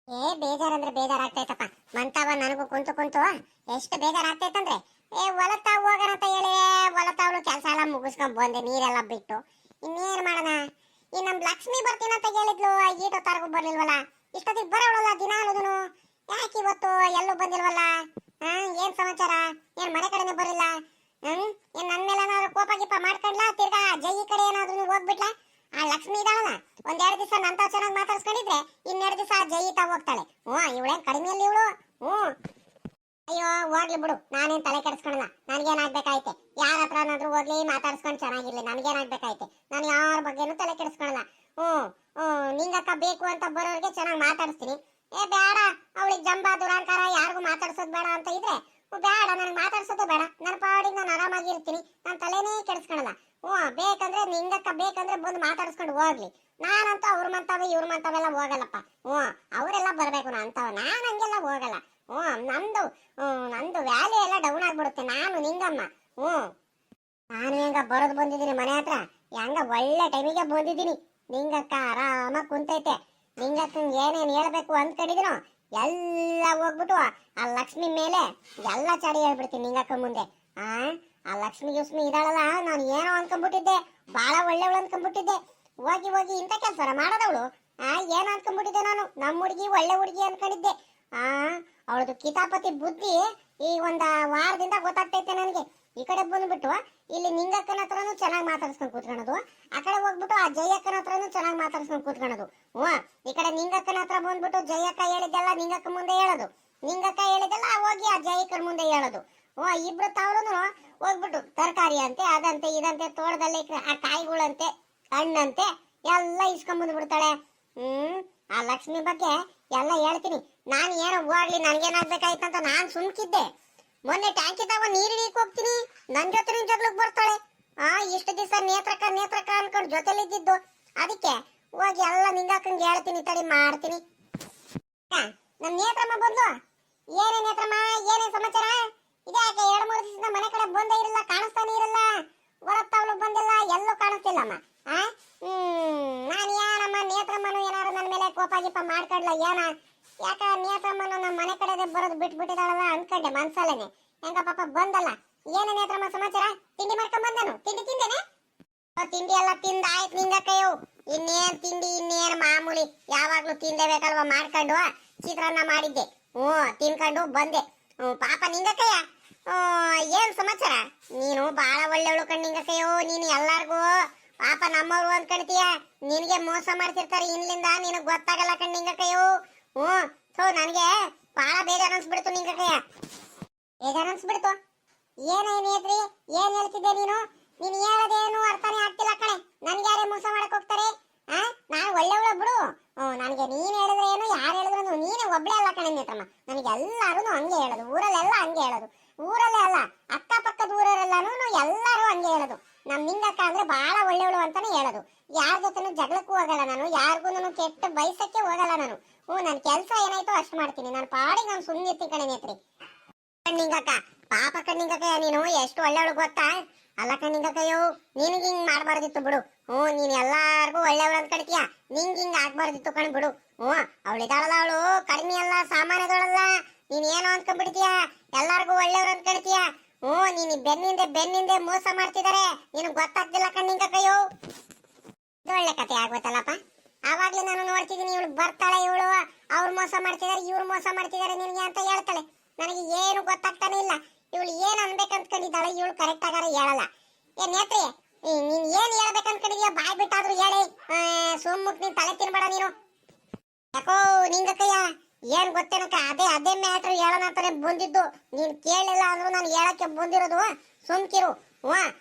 ಬೇಜಾರಂದ್ರೆ ಬೇಜಾರಾಗ್ತೈತಪ್ಪ. ಮಂತಾವ ನನಗೂ ಕುಂತು ಕುಂತು ಎಷ್ಟು ಬೇಜಾರಾಗ್ತೈತಂದ್ರೆ ಹೊಲತಾವ್ ಹೋಗೋಣ ಅಂತ ಹೇಳಿ ಹೊಲತಾವ್ಳು ಕೆಲಸ ಎಲ್ಲ ಮುಗಿಸ್ಕೊಂಡ್ ಬಂದೆ, ನೀರೆಲ್ಲ ಬಿಟ್ಟು. ಇನ್ನೇನ್ ಮಾಡೋಣ, ಈ ನಮ್ ಲಕ್ಷ್ಮಿ ಬರ್ತೀನಂತ ಹೇಳಿದ್ಲು, ಈಟೋ ತರಗು ಬರ್ಲಿಲ್ವಲ್ಲ. ಇಷ್ಟೊತ್ತಿಗೆ ಬರೋಳಲ್ಲ ದಿನಾಲುನು, ಯಾಕೆ ಇವತ್ತು ಎಲ್ಲೂ ಬಂದಿಲ್ವಲ್ಲ? ಏನ್ ಸಮಾಚಾರ? ಏನ್ ಮನೆ ಕಡೆನೆ ಬರಲಿಲ್ಲ? ಏನ್ ನನ್ ಮೇಲೆ ಏನಾದ್ರು ಕೋಪ ಗೀಪ ಮಾಡ್ಕೊಂಡ್ಲಾ? ತಿರ್ಗಾ ಜೈ ಕಡೆ ಏನಾದ್ರು ಹೋಗ್ಬಿಟ್ಲಾ? ಆ ಲಕ್ಷ್ಮಿ ಇದಾಳಲ್ಲ, ಒಂದೆರಡು ದಿವಸ ನಂತ ಚೆನ್ನಾಗಿ ಮಾತಾಡ್ಸ್ಕೊಂಡಿದ್ರೆ ಇನ್ನೆರಡು ದಿವಸ ಜಯಿತಾ ಹೋಗ್ತಾಳೆ. ಇವಳೇನ್ ಕಡಿಮೆಯಲ್ಲಿ ಇವಳು. ಅಯ್ಯೋ ಹೋಗ್ಲಿ ಬಿಡು, ನಾನೇನ್ ತಲೆ ಕೆಡಿಸ್ಕೊಳಲ್ಲ. ನನ್ಗೇನಾಗ್ಬೇಕಾಯ್ತೆ? ಯಾರ ಹತ್ರನಾದ್ರೂ ಹೋಗ್ಲಿ ಮಾತಾಡ್ಸ್ಕೊಂಡು ಚೆನ್ನಾಗಿರ್ಲಿ, ನನ್ಗೇನಾಗ್ಬೇಕಾಯ್ತೆ? ನಾನು ಯಾರ ಬಗ್ಗೆನೂ ತಲೆ ಕೆಡಿಸ್ಕೊಳಲ್ಲ. ನಿಂಗಕ್ಕ ಬೇಕು ಅಂತ ಬರೋರಿಗೆ ಚೆನ್ನಾಗಿ ಮಾತಾಡಿಸ್ತೀನಿ. ಬೇಡ, ಅವಳಿಗೆ ಜಂಬ ದುರಾಂಕಾರ ಯಾರಿಗೂ ಮಾತಾಡ್ಸೋದು ಬೇಡ ಅಂತ ಇದ್ರೆ ಬೇಡ, ನನಗೆ ಮಾತಾಡ್ಸೋದು ಬೇಡ. ನನ್ನ ಪಾಡಿಗೆ ನಾನು ಆರಾಮಾಗಿರ್ತೀನಿ, ನಾನು ತಲೆನೇ ಕೆಡಿಸ್ಕೊಳಲ್ಲ. ಬೇಕಂದ್ರೆ ನಿಂಗಕ್ಕ ಬೇಕಂದ್ರೆ ಬಂದು ಮಾತಾಡಿಸ್ಕೊಂಡು ಹೋಗ್ಲಿ. ನಾನಂತೂ ಅವ್ರ ಮಂತಾವ ಇವ್ರ ಮಂತಾವೆಲ್ಲ ಹೋಗಲ್ಲಪ್ಪ. ಅವರೆಲ್ಲ ಬರ್ಬೇಕು ಅಂತವ, ನಾನು ಹಂಗೆಲ್ಲ ಹೋಗಲ್ಲ. ನಂದು ವ್ಯಾಲ್ಯೂ ಎಲ್ಲ ಡೌನ್ ಆಗ್ಬಿಡುತ್ತೆ. ನಾನು ನಿಂಗಮ್ಮ ನಾನು ಹೆಂಗ ಬರೋದು ಬಂದಿದ್ದೀನಿ ಮನೆ ಹತ್ರ, ಹೆಂಗ ಒಳ್ಳೆ ಟೈಮಿಗೆ ಬಂದಿದ್ದೀನಿ. ನಿಂಗಕ್ಕ ಆರಾಮಾಗಿ ಕುಂತೈತೆ. ನಿಂಗಕ್ಕಂಗೆ ಏನೇನು ಹೇಳ್ಬೇಕು ಅಂದ್ಕೊಂಡಿದ್ದೀನೋ ಎಲ್ಲ ಹೋಗ್ಬಿಟ್ಟು ಆ ಲಕ್ಷ್ಮಿ ಮೇಲೆ ಎಲ್ಲ ಚಾಡಿ ಹೇಳ್ಬಿಡ್ತೀನಿ ನಿಂಗಕ್ಕ ಮುಂದೆ. ಆ ಲಕ್ಷ್ಮಿ ಇದಾಳಲ್ಲ, ನಾನು ಏನೋ ಅನ್ಕೊಂಡ್ಬಿಟ್ಟಿದ್ದೆ, ಬಾಳ ಒಳ್ಳೆವಳು ಅನ್ಕೊಂಡ್ಬಿಟ್ಟಿದ್ದೆ. ಹೋಗಿ ಹೋಗಿ ಇಂಥ ಕೆಲಸ ಮಾಡೋದವಳು. ಏನು ಅನ್ಕೊಂಡ್ಬಿಟ್ಟಿದ್ದೆ ನಾನು, ನಮ್ಮ ಹುಡುಗಿ ಒಳ್ಳೆ ಹುಡುಗಿ ಅನ್ಕೊಂಡಿದ್ದೆ. ಅವಳದು ಕಿತಾಪತಿ ಬುದ್ಧಿ ಈ ಒಂದ ವಾರದಿಂದ ಗೊತ್ತಾಗ್ತೈತೆ ನನಗೆ. ಈ ಕಡೆ ಬಂದ್ಬಿಟ್ಟು ಇಲ್ಲಿ ನಿಂಗಕ್ಕನ ಹತ್ರನು ಚೆನ್ನಾಗಿ ಮಾತಾಡ್ಸ್ಕೊಂಡು ಕೂತ್ಕೊಳ್ಳೋದು, ಆ ಕಡೆ ಹೋಗ್ಬಿಟ್ಟು ಆ ಜಯಕ್ಕನ ಹತ್ರನು ಚೆನ್ನಾಗಿ ಮಾತಾಡ್ಸ್ಕೊಂಡು ಕೂತ್ಕೊಳ್ಳೋದು. ಈ ಕಡೆ ನಿಂಗಕ್ಕನ ಹತ್ರ ಬಂದ್ಬಿಟ್ಟು ಜಯಕ್ಕ ಹೇಳಿದ್ದೆಲ್ಲ ನಿಂಗಕ್ಕ ಮುಂದೆ ಹೇಳೋದು, ನಿಂಗಕ್ಕ ಹೇಳಿದ್ದೆಲ್ಲ ಹೋಗಿ ಆ ಜಯಕ್ಕನ ಮುಂದೆ ಹೇಳೋದು. ಇಬ್ರು ತಾವ್ರು ಹೋಗ್ಬಿಟ್ಟು ತರಕಾರಿ ಅಂತೆ ಅದಂತೆ ಇದಂತೆ ತೋಟದಲ್ಲಿ ಆ ಕಾಯಿಗಳಂತೆ ಹಣ್ಣಂತೆ ಎಲ್ಲ ಇಸ್ಕೊಂಡ್ ಬಂದ್ಬಿಡ್ತಾಳೆ. ಆ ಲಕ್ಷ್ಮಿ ಬಗ್ಗೆ ಎಲ್ಲ ಹೇಳ್ತೀನಿ. ನಾನು ಏನೋ ಹೋಗ್ಲಿ, ನನ್ಗೇನಾಗ್ಬೇಕಾಯ್ತಂತ ನಾನ್ ಸುಮ್ಕಿದ್ದೆ. ಮೊನ್ನೆ ಟ್ಯಾಂಕಿ ತಗೊಂಡು ನೀರು ಹಿಡಿಯಕ್ ಹೋಗ್ತೀನಿ, ನನ್ ಜೊತೆ ಜಗ್ಲಕ್ ಬರ್ತಾಳೆ. ಇಷ್ಟು ದಿವಸ ನೇತ್ರಕ್ಕ ಅನ್ಕೊಂಡು ಜೊತೆಲಿದ್ದಿದ್ದು, ಅದಕ್ಕೆ ಹೋಗಿ ಎಲ್ಲ ನಿಂಗಾಕಂಗೆ ಹೇಳ್ತೀನಿ, ತಡಿ ಮಾಡ್ತೀನಿ. ನಮ್ ನೇತ್ರಮ್ಮ ಬಂದ್ಲು. ಏನೇ ನೇತ್ರಮ್ಮ, ಏನೇ ಸಮಾಚಾರ? ಇದ್ಯಾಕೆ 2-3 ದಿವಸದಿಂದ ಮನೆ ಕಡೆ ಬಂದೇ ಇರಲ್ಲ, ಕಾಣಿಸ್ತಾನೆ ಇರಲ್ಲ. ಹೊರತ್ತವಳು ಬಂದಿಲ್ಲ, ಎಲ್ಲೂ ಕಾಣಿಸ್ತಿಲ್ಲಮ್ಮ. ನಾನು ಏನಮ್ಮ ನೇತ್ರಮ್ಮನು ಏನಾರು ನನ್ನ ಮೇಲೆ ಕೋಪ ಗೀಪ ಮಾಡ್ಕೊಂಡ್ಲ ಏನ? ಯಾಕ ನೇತ್ರಮ್ಮನು ನಮ್ಮ ಮನೆ ಕಡೆ ಬರೋದು ಬಿಟ್ಬಿಟ್ಟಿದಾಳಲ್ಲ ಅನ್ಕೊಂಡೆ ಮನ್ಸಲ್ಲೇನೆ. ಹೆಂಗ ಪಾಪ ಬಂದಲ್ಲ. ಏನೇ ನೇತ್ರಮ್ಮ ಸಮಾಚಾರ? ತಿಂಡಿ ಮಾಡ್ಕೊಂಡ್ ಬಂದನು? ತಿಂಡಿ ತಿಂದೇನೆ? ತಿಂಡಿ ಎಲ್ಲ ತಿಂದ ಆಯ್ತು ನಿಂಗಕ್ಕಯ್ಯೋ. ಇನ್ನೇನ್ ತಿಂಡಿ, ಇನ್ನೇನ್ ಮಾಮೂಲಿ, ಯಾವಾಗ್ಲೂ ತಿಂದೇಬೇಕಲ್ವ ಮಾಡ್ಕೊಂಡು. ಚಿತ್ರಾನ್ನ ಮಾಡಿದ್ದೆ, ತಿನ್ಕೊಂಡು ಬಂದೆ. ಪಾಪ ನಿಂಗಕ್ಕಯ್ಯ, ಏನ್ ಸಮಾಚಾರ? ನೀನು ಬಾಳ ಒಳ್ಳೆವಳು ಕಣ್ಣಿಂಗಕ್ಕಯ್ಯೋ. ನೀನು ಎಲ್ಲಾರ್ಗೂ ಪಾಪ ನಮ್ಮವ್ರು ಅನ್ಕೊಂತೀಯ, ನಿನ್ಗೆ ಮೋಸ ಮಾಡ್ತಿರ್ತಾರೆ ಇನ್ಲಿಂದ, ನಿನಗ್ ಗೊತ್ತಾಗಲ್ಲ ಕಣ್ಣಿಂಗಕ್ಕಯ್ಯೋ. ನನಗೆ ಬಾಳ ಬೇಜಾರ್ ಅನ್ಸ್ಬಿಡ್ತು ನಿಂಗಕ್ಕಯ್ಯ, ಬೇಜಾರ್ ಅನ್ಸ್ಬಿಡ್ತು. ಏನೇನ್ ಹೇಳ್ರಿ, ಏನ್ ಹೇಳ್ತಿದ್ದೆ ನೀನು? ನೀನ್ ಹೇಳೋದೇನು ಅರ್ಥನೇ ಆಗ್ತಿಲ್ಲ ಕಣೆ. ನನ್ಗೆ ಯಾರೇ ಮೋಸ ಮಾಡಕ್ ಹೋಗ್ತಾರೆ? ನಾನು ಒಳ್ಳೆವಳ ಬಿಡು. ನನಗೆ ನೀನ್ ಹೇಳಿದ್ರೆ ಏನು, ಯಾರು ಹೇಳಿದ್ರು ನೀನೇ ಒಬ್ಳೆ ಅಲ್ಲ ಕಣೆ ನೇತ್ರಮ್ಮ. ನನಗೆ ಎಲ್ಲಾರು ಹಂಗೆ ಹೇಳೋದು, ಊರಲ್ಲೆಲ್ಲ ಹಂಗೆ ಹೇಳೋದು. ಊರಲ್ಲೇ ಅಲ್ಲ, ಅಕ್ಕಪಕ್ಕದ ಊರಲ್ಲೆಲ್ಲಾನು ಎಲ್ಲಾರು ಹಂಗೆ ಹೇಳೋದು. ನಮ್ ನಿಂಗಕ್ಕ ಅಂದ್ರೆ ಬಹಳ ಒಳ್ಳೆವಳು ಅಂತಾನೆ ಹೇಳೋದು. ಯಾರ ಜೊತೆನೂ ಜಗಳಕ್ಕೂ ಹೋಗಲ್ಲ ನಾನು, ಯಾರಿಗೂ ಕೆಟ್ಟ ಬಯಸಕ್ಕೆ ಹೋಗಲ್ಲ ನಾನು. ನನ್ ಕೆಲ್ಸ ಏನಾಯ್ತು ಅಷ್ಟು ಮಾಡ್ತೀನಿ, ನಾನು ಪಾಡಿಗೆ ನಾನು ಸುಮ್ಮನೆ ಇರ್ತೀನಿ ಕಣೆ ನೇತ್ರಿ. ಕಣ್ಣಿಂಗಕ್ಕ, ಪಾಪ ಕಣ್ಣಿಂಗಕ್ಕಯ್ಯ, ನೀನು ಎಷ್ಟು ಒಳ್ಳೆವಳು ಗೊತ್ತಾ? ಅಲ್ಲ ಕಣ್ಣಿಂಗಕ್ಕಯ್ಯೋ, ನಿನ್ಗೆ ಹಿಂಗ್ ಮಾಡ್ಬಾರ್ದಿತ್ತು ಬಿಡು. ನೀನ್ ಎಲ್ಲಾರ್ಗು ಒಳ್ಳೆವಳು ಅನ್ಕೊಳ್ತೀಯ, ನಿಂಗೆ ಹಿಂಗ್ ಆಗ್ಬಾರ್ದಿತ್ತು ಕಣ್ ಬಿಡು. ಅವಳಿದಾಳಲ್ಲ, ಅವಳು ಕಡಿಮೆ ಅಲ್ಲ, ಸಾಮಾನ್ಯದವಳಲ್ಲ. ನೀನ್ ಏನು ಅನ್ಕೊಂಡ್ಬಿಡ್ತೀಯ, ಎಲ್ಲಾರ್ಗು ಒಳ್ಳೆಯವ್ರು ಅನ್ಕೊಳ್ತೀಯ. ನೀನ್ ಬೆನ್ನಿಂದೆ ಮೋಸ ಮಾಡ್ತಿದಾರೆ, ನಿನಗ್ ಗೊತ್ತಾಗ್ತಿಲ್ಲ ಕಣ್ಣಿಂಗಕ್ಕಯ್ಯೋ. ಇದು ಒಳ್ಳೆ ಕತೆ ಆಗ್ಬೇಕಲ್ಲಪ್ಪ. ಆವಾಗ್ಲೇ ನಾನು ನೋಡ್ತಿದ್ದೀನಿ, ಇವಳು ಬರ್ತಾಳೆ, ಇವಳು ಅವ್ರು ಮೋಸ ಮಾಡ್ತಿದಾರೆ, ಇವ್ರು ಮೋಸ ಮಾಡ್ತಿದಾರೆ ನಿನ್ಗೆ ಅಂತ ಹೇಳ್ತಾಳೆ. ನನಗೆ ಏನು ಗೊತ್ತಾಗ್ತಾನೆ ಇಲ್ಲ, ಇವಳು ಏನ್ ಅನ್ಬೇಕಂತ್ಕೊಂಡಿದ್ದಾಳೆ, ಇವಳು ಕರೆಕ್ಟ್ ಆಗಾರ ಹೇಳಲ್ಲ. ನೇತ್ರಿ, ನೀನ್ ಏನ್ ಹೇಳ್ಬೇಕಂತ್ಕೊಂಡಿದ್ಯಾ ಬಾಯ್ ಬಿಟ್ಟಾದ್ರು ಹೇಳಿ, ಸುಮ್ಮಕ್ ನೀನ್ ತಲೆ ತಿನ್ಬೇಡ ನೀನು. ಯಾಕೋ ನಿಂಗಕ್ಕಯ್ಯ, ಏನ್ ಗೊತ್ತೇನಕ್ಕ, ಅದೇ ಮ್ಯಾಟ್ರ್ ಹೇಳೋಣ ಅಂತಾನೆ ಬಂದಿದ್ದು. ನೀನ್ ಕೇಳಿಲ್ಲ ಅಂದ್ರು ನಾನು ಹೇಳಕ್ಕೆ ಬಂದಿರೋದು. ಸುಮ್ಕಿರು.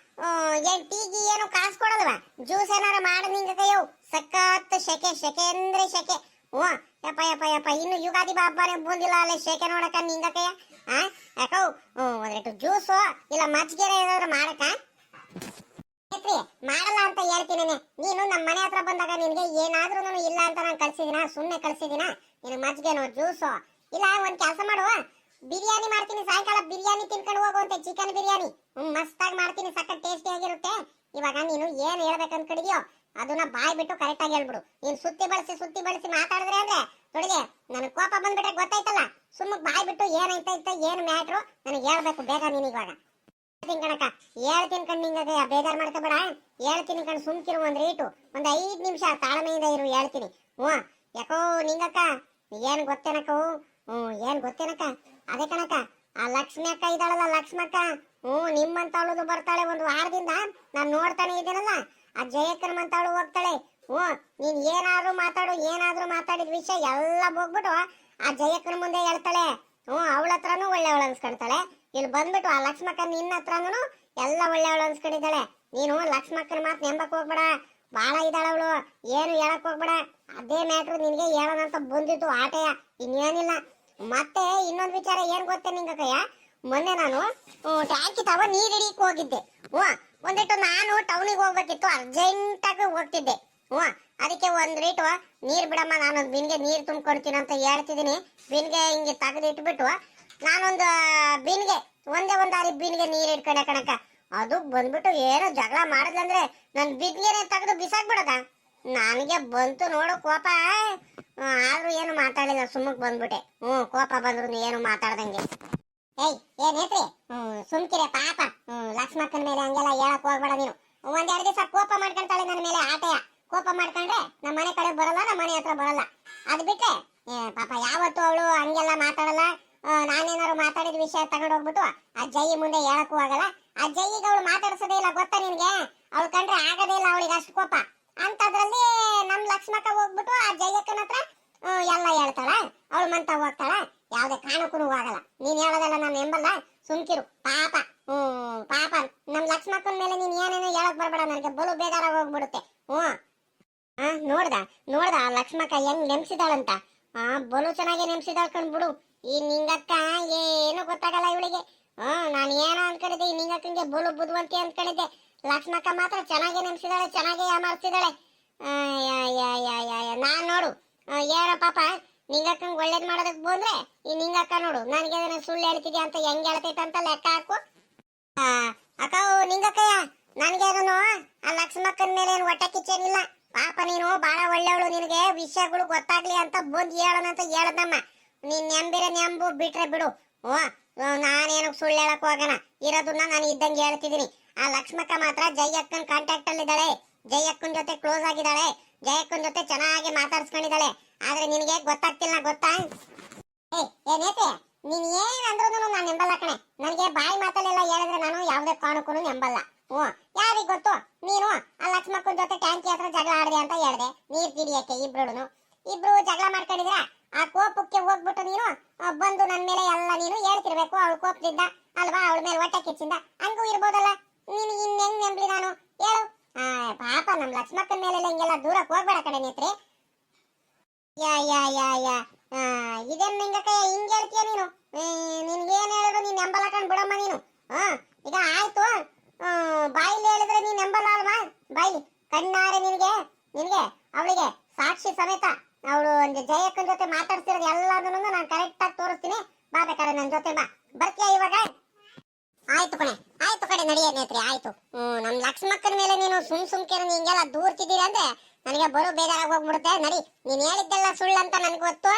ಏನ್ ಟೀಗಿ ಏನು ಕಾಸು ಕೊಡಲ್ವಾ? ಜ್ಯೂಸ್ ಏನಾರ ಮಾಡ ನಿಂಗಕ್ಕಯ್ಯೋ. ಸಖತ್ ಶೆಕೆ ಅಂದ್ರೆ ಶೆಕೆ. ಯಪ್ಪ ಇನ್ನು ಯುಗಾದಿ ಹಬ್ಬನೇ ಬಂದಿಲ್ಲ, ಅಲ್ಲೇ ಶೆಕೆ ನೋಡಕ ನಿಂಗಕ್ಕಯ್ಯ. ಯಾಕೋ ಒಂದೆರಡು ಜ್ಯೂಸು ಇಲ್ಲ ಮಜ್ಜಿಗೆ ಏನಾದ್ರು ಮಾಡಕ? ಮಾಡಲ್ಲ ಅಂತ ಹೇಳ್ತೀನಿ. ನೀನು ನಮ್ಮ ಮನೆ ಹತ್ರ ಬಂದಾಗ ನಿನ್ಗೆ ಏನಾದ್ರೂ ಇಲ್ಲ ಅಂತ ನಾನು ಕಳ್ಸಿದಿನ? ಸುಮ್ಮನೆ ಕಳ್ಸಿದಿನ? ನೀನು ಮಜ್ಜಿಗೆನೋ ಜ್ಯೂಸು ಇಲ್ಲ, ಒಂದ್ ಕೆಲಸ ಮಾಡುವ, ಬಿರಿಯಾನಿ ಮಾಡ್ತೀನಿ, ಸಾಯಂಕಾಲ ಬಿರಿಯಾನಿ ತಿನ್ಕೊಂಡು ಹೋಗುವಂತೆ. ಚಿಕನ್ ಬಿರಿಯಾನಿ ಮಸ್ತಾಗಿ ಮಾಡ್ತೀನಿ, ಸಖತ್ ಟೇಸ್ಟಿ ಆಗಿರುತ್ತೆ. ಇವಾಗ ನೀನು ಏನ್ ಹೇಳ್ಬೇಕಂತ ಕಡಿದ್ಯೋ ಅದನ್ನ ಬಾಯ್ ಬಿಟ್ಟು ಕರೆಕ್ಟ್ ಆಗಿ ಹೇಳ್ಬಿಡು. ನೀನ್ ಸುತ್ತಿ ಬಳಸಿ ಮಾತಾಡಿದ್ರೆ ಅಂದ್ರೆ ತೊಡಿಗೆ ನನಗೆ ಕೋಪ ಬಂದ್ಬಿಟ್ರೆ ಗೊತ್ತಾಯ್ತಲ್ಲ. ಸುಮ್ಮನೆ ಬಾಯ್ ಬಿಟ್ಟು ಏನಾಯ್ತಾ ಇತ್ತ ಏನು ಮ್ಯಾಟ್ರು ನನಗೆ ಹೇಳ್ಬೇಕು ಬೇಗ. ನೀನ್ ಇವಾಗ ಹೇಳ್ತೀನಿ ಕಣಕ್ಕ, ಹೇಳ್ತೀನಿ ಕಣ್. ನಿಂಗೆ ಬೇಜಾರ್ ಮಾಡ್ಕೋಬೇಡ, ಹೇಳ್ತೀನಿ ಕಣ್. ಸುಮ್ಕಿರು ಒಂದ್ ರೀಟು, ಒಂದ್ 5 ನಿಮಿಷ ತಾಳ್ಮೆಯಿಂದ ಇರು, ಹೇಳ್ತೀನಿ. ಯಾಕೋ ನಿಂಗಕ್ಕ ಏನ್ ಗೊತ್ತೇನಕ್ಕ? ಏನ್ ಗೊತ್ತೇನಕ್ಕ? ಅದೇ ಕಣಕ್ಕ, ಆ ಲಕ್ಷ್ಮಿ ಅಕ್ಕ ಇದ್ದಾಳಲ್ಲ, ಲಕ್ಷ್ಮಕ್ಕ, ನಿಮ್ಮಂತವಳು ಬರ್ತಾಳೆ. ಒಂದು ವಾರದಿಂದ ನಾನ್ ನೋಡ್ತಾನೆ ಇದ್ದೀನಲ್ಲ, ಆ ಜಯಕ್ಕನಂತವಳು ಹೋಗ್ತಾಳೆ. ನೀನ್ ಏನಾದ್ರೂ ಮಾತಾಡಿದ ವಿಷಯ ಎಲ್ಲ ಹೋಗ್ಬಿಟ್ಟು ಆ ಜಯಕ್ಕನ ಮುಂದೆ ಹೇಳ್ತಾಳೆ. ಅವಳ ಹತ್ರನೂ ಒಳ್ಳೆಯವಳು ಅನ್ಸ್ಕೊಳ್ತಾಳೆ. ಇಲ್ಲಿ ಬಂದ್ಬಿಟ್ಟು ಆ ಲಕ್ಷ್ಮಕ್ಕ ನಿನ್ನ ಹತ್ರನೂ ಎಲ್ಲ ಒಳ್ಳೆಯವಳು ಅನ್ಸ್ಕೊಂಡಿದ್ದಾಳೆ. ನೀನು ಲಕ್ಷ್ಮಕ್ಕನ ಮಾತು ನೆಂಬಕ್ ಹೋಗ್ಬೇಡ, ಬಾಳ ಇದ್ದಾಳವಳು, ಏನು ಹೇಳಕ್ ಹೋಗ್ಬೇಡ. ಅದೇ ಮ್ಯಾಟ್ರು ನಿನ್ಗೆ ಹೇಳೋಣಂತ ಬಂದಿತ್ತು ಆಟೆಯ, ಇನ್ನೇನಿಲ್ಲ. ಮತ್ತೆ ಇನ್ನೊಂದು ವಿಚಾರ ಏನ್ ಗೊತ್ತೇ ನಿಂಗಕ್ಕಯ್ಯ, ಮೊನ್ನೆ ನಾನು ಟ್ಯಾಂಕಿ ತವ ನೀರ್ ಹಿಡಿಯಕ್ ಹೋಗಿದ್ದೆ. ಒಂದಿಟ್ಟು ನಾನು ಟೌನಿಗೆ ಹೋಗ್ಬೇಕಿತ್ತು, ಅರ್ಜೆಂಟಾಗಿ ಹೋಗ್ತಿದ್ದೆ. ಅದಕ್ಕೆ ಒಂದ್ ರೀಟು ನೀರ್ ಬಿಡಮ್ಮ, ನಾನೊಂದು ಬಿನ್ಗೆ ನೀರ್ ತುಂಬ್ಕೊಡ್ತೀನಿ ಅಂತ ಹೇಳ್ತಿದ್ದೀನಿ. ಬಿನ್ಗೆ ಹಿಂಗೆ ತೆಗೆದು ಇಟ್ಬಿಟ್ಟು ನಾನೊಂದು ಬಿನ್ಗೆ ಒಂದೇ ಒಂದಾರಿ ಬಿನ್ಗೆ ನೀರ್ ಇಟ್ಕೊಂಡೆ ಕಣಕ. ಅದು ಬಂದ್ಬಿಟ್ಟು ಏನೋ ಜಗಳ ಮಾಡಿದ್ಲಂದ್ರೆ ನನ್ ಬಿನ್ಗೆನೆ ತೆಗೆದು ಬಿಸಾಕ್ಬಿಡದ. ನನಗೆ ಬಂತು ನೋಡು ಕೋಪ. ಆದ್ರೂ ಏನು ಮಾತಾಡಿಲ್ಲ, ಸುಮ್ಮಕ್ ಬಂದ್ಬಿಟ್ಟೆ. ಕೋಪ ಬಂದ್ರು ಏನು ಮಾತಾಡ್ದಂಗೆ. ಏನೇತ್ರಿ ಸುಮ್ಕಿರೆ ಪಾಪ. ಲಕ್ಷ್ಮಕ್ಕನ ಮೇಲೆ ಹಂಗೆಲ್ಲ ಹೇಳಕ್ ಹೋಗ್ಬೇಡ ನೀನು. ಒಂದೆರಡು ದಿವಸ ಕೋಪ ಮಾಡ್ಕೊಂತಾಳೆ ನನ್ನ ಮೇಲೆ ಆಟೆಯ. ಕೋಪ ಮಾಡ್ಕೊಂಡ್ರೆ ನಮ್ಮ ಮನೆ ಕಡೆ ಬರಲ್ಲ, ನಮ್ಮ ಮನೆ ಹತ್ರ ಬರಲ್ಲ. ಅದ್ ಬಿಟ್ಟೆ ಪಾಪ ಯಾವತ್ತು ಅವಳು ಹಂಗೆಲ್ಲ ಮಾತಾಡಲ್ಲ. ನಾನೇನಾರು ಮಾತಾಡಿದ ವಿಷಯ ತಗೊಂಡು ಹೋಗ್ಬಿಟ್ಟು ಆ ಜೈ ಮುಂದೆ ಹೇಳಕ್ಕೂ ಆಗಲ್ಲ. ಆ ಜೈಗೆ ಅವಳು ಮಾತಾಡ್ಸೋದೇ ಇಲ್ಲ, ಗೊತ್ತಾ ನಿನ್ಗೆ? ಅವಳು ಕಂಡ್ರೆ ಆಗದೇ ಇಲ್ಲ ಅವಳಿಗೆ ಅಷ್ಟು ಕೋಪ. ಅಂತದ್ರಲ್ಲಿ ನಮ್ ಲಕ್ಷ್ಮಕ್ಕ ಹೋಗ್ಬಿಟ್ಟು ಆ ಜಯಕ್ಕನ ಹತ್ರ ಎಲ್ಲ ಹೇಳ್ತಾಳ. ಅವಳು ಮಂತ ಹೋಗ್ತಾಳ, ಯಾವ್ದೇ ಕಾರಣಕ್ಕೂ ಆಗಲ್ಲ. ನೀನ್ ಹೇಳೋದಲ್ಲ ನಾನು ಎಂಬಲ್ಲ, ಸುಮ್ಕಿರು ಪಾಪ. ಪಾಪ ನಮ್ ಲಕ್ಷ್ಮಕ್ಕನ ಮೇಲೆ ನೀನ್ ಏನೇನೋ ಹೇಳಕ್ ಬರ್ಬೇಡ, ನನಗೆ ಬಲು ಬೇಜಾರಾಗ ಹೋಗ್ಬಿಡುತ್ತೆ. ನೋಡ್ದ ಆ ಲಕ್ಷ್ಮಕ್ಕ ಹೆಂಗ್ ನೆಮ್ಸಿದಾಳಂತ. ಬಲು ಚೆನ್ನಾಗಿ ನೆಮ್ಸಿದಾಳ್ ಕಣ್ಬಿಡು. ಈ ನಿಂಗಕ್ಕ ಏನು ಗೊತ್ತಾಗಲ್ಲ ಇವಳಿಗೆ. ನಾನು ಏನೋ ಅನ್ಕೊಂಡಿದ್ದೆ, ಈ ನಿಂಗಕ್ಕಂಗೆ ಬಲು ಬುದ್ಧಿವಂತಿ ಅನ್ಕೊಂಡಿದ್ದೆ. ಲಕ್ಷ್ಮಕ್ಕ ಮಾತ್ರ ಚೆನ್ನಾಗಿ ನೆಮ್ಸಿದಾಳೆ, ಚೆನ್ನಾಗಿ ಯಾಮಾರ್ಸಿದಾಳೆ. ನಾನ್ ನೋಡು ಏನೋ ಪಾಪ ನಿಂಗಕ್ಕಂಗೆ ಒಳ್ಳೇದ್ ಮಾಡೋದಕ್ ಬಂದ್ರೆ ಈ ನಿಂಗಕ್ಕ ನೋಡು ನನಗೆ ಸುಳ್ಳು ಹೇಳ್ತಿದ್ಯಾ ಅಂತ ಹೆಂಗ್ ಹೇಳ್ತೈತೆ ಅಂತ ಲೆಕ್ಕ ಹಾಕು. ಅಕ್ಕ ನಿಂಗಕ್ಕಯ್ಯ, ನನ್ಗೇನು ಆ ಲಕ್ಷ್ಮಕ್ಕನ ಮೇಲೆ ಏನು ಹೊಟ್ಟೆ ಕಿಚ್ಚೇನಿಲ್ಲ. ಪಾಪ ನೀನು ಬಹಳ ಒಳ್ಳೆಯವಳು, ನಿನಗೆ ವಿಷಯಗಳು ಗೊತ್ತಾಗ್ಲಿ ಅಂತ ಬಂದ್ ಹೇಳೋಣ ಅಂತ ಹೇಳದಮ್ಮ. ನೀನ್ ನೆಂಬಿರೆ ನೆಂಬು, ಬಿಟ್ರೆ ಬಿಡು. ನಾನೇನು ಸುಳ್ಳು ಹೇಳಕ್ ಹೋಗೋಣ, ಇರೋದನ್ನ ನಾನು ಇದ್ದಂಗೆ ಹೇಳ್ತಿದ್ದೀನಿ. ಆ ಲಕ್ಷ್ಮಕ್ಕ ಮಾತ್ರ ಜಯಕ್ಕನ್ ಕಾಂಟ್ಯಾಕ್ಟ್ ಅಲ್ಲಿ ಇದ್ದಾಳೆ, ಜಯಕ್ಕನ್ ಜೊತೆ ಕ್ಲೋಸ್ ಆಗಿದ್ದಾಳೆ, ಜಯಕ್ಕನ್ ಜೊತೆ ಚೆನ್ನಾಗಿ ಮಾತಾಡ್ಸ್ಕೊಂಡಿದ್ದಾಳೆ. ಆದ್ರೆ ನಿನಗೆ ಗೊತ್ತಾಗ್ತಿಲ್ಲ, ಗೊತ್ತಾ? ಏನೇತೆ ನೀನ್ ಏನಂದ್ರೂ ನಾನು ನೆಂಬಲ್ಲ ಕಣೆ. ನನಗೆ ಬಾಯಿ ಮಾತಲ್ಲೆಲ್ಲ ಹೇಳಿದ್ರೆ ನಾನು ಯಾವ್ದೇ ಕಾರಣಕ್ಕೂ ನೆಂಬಲ್ಲ. ಯಾರಿಗ್ ಗೊತ್ತು, ನೀನು ಆ ಲಕ್ಷ್ಮಕ್ಕನ್ ಜೊತೆ ಟ್ಯಾಂಕಿ ಹತ್ರ ಜಗಳ ಆಡಿದೆ ಅಂತ ಹೇಳ್ದೆ. ನೀರ್ ಕಿಡಿಯಕ್ಕೆ ಇಬ್ರು ಜಗಳ ಮಾಡ್ಕೊಂಡಿದ್ರ ಆ ಕೋಪಕ್ಕೆ ಹೋಗ್ಬಿಟ್ಟು ನೀನು ಬಂದು ನನ್ ಮೇಲೆ ಎಲ್ಲ ನೀನು ಹೇಳ್ತಿರ್ಬೇಕು. ಅವಳು ಕೋಪದಿಂದ ಅಲ್ವಾ, ಅವಳ ಮೇಲೆ ಹೊಟ್ಟೆ ಕಿಚ್ಚಿಂದ ಹಂಗೂ ಇರ್ಬೋದಲ್ಲ. ನೀನು ಇನ್ನೆಂಗ್ ನೆಂಬ್ಲಿ ನಾನು ಹೇಳು? ಪಾಪ ನಮ್ ಲಕ್ಷ್ಮಕ್ಕನ ಮೇಲೆಲ್ಲ ಹಿಂಗೆಲ್ಲ ದೂರಕ್ಕೆ ಹೋಗ್ಬೇಡ ಕಡೆ ನೇತ್ರಿ. ಇದೇನ್ ನಿಂಗಕ್ಕ ಹಿಂಗ್ ಹೇಳ್ತೀಯ ನೀನು? ನಿನ್ಗೇನ್ ಹೇಳಿದ್ರು ನೀನ್ ನೆಂಬಲ್ಲ ಕಣ್ ಬಿಡಮ್ಮ ನೀನು. ಈಗ ಆಯ್ತು, ಬಾಯಿಲಿ ಹೇಳಿದ್ರೆ ನೀನ್ ನೆಂಬಲ್ಲ ಅಲ್ವಾ? ಬಾಯಿಲಿ ಕಣ್ಣಾರೆ ನಿನ್ಗೆ ಅವಳಿಗೆ ಸಾಕ್ಷಿ ಸಮೇತ ಅವಳು ಒಂದು ಜಯಕ್ಕನ ಜೊತೆ ಮಾತಾಡ್ತಿರೋದು ಎಲ್ಲದನ್ನು ನಾನು ಕರೆಕ್ಟ್ ಆಗಿ ತೋರಿಸ್ತೀನಿ. ಬಾ ಬೇಕಾದ್ರೆ ನನ್ ಜೊತೆ ಬಾ. ಬರ್ತೀಯ ಇವಾಗ? ಆಯ್ತು ಕಣೆ ನಡಿಯ ನೇತ್ರಿ, ಆಯ್ತು. ನಮ್ ಲಕ್ಷ್ಮಕ್ಕನ ಮೇಲೆ ನೀನು ಸುಮ್ಕೆ ಹಿಂಗೆಲ್ಲ ದೂರ್ತಿದ್ದೀರ ಅಂದ್ರೆ ನನಗೆ ಬರೋ ಬೇಜಾರಾಗಿ ಹೋಗ್ಬಿಡುತ್ತೆ. ನಡಿ, ನೀನ್ ಹೇಳಿದ್ದೆಲ್ಲ ಸುಳ್ಳು ಅಂತ ನನ್ಗೆ ಗೊತ್ತು.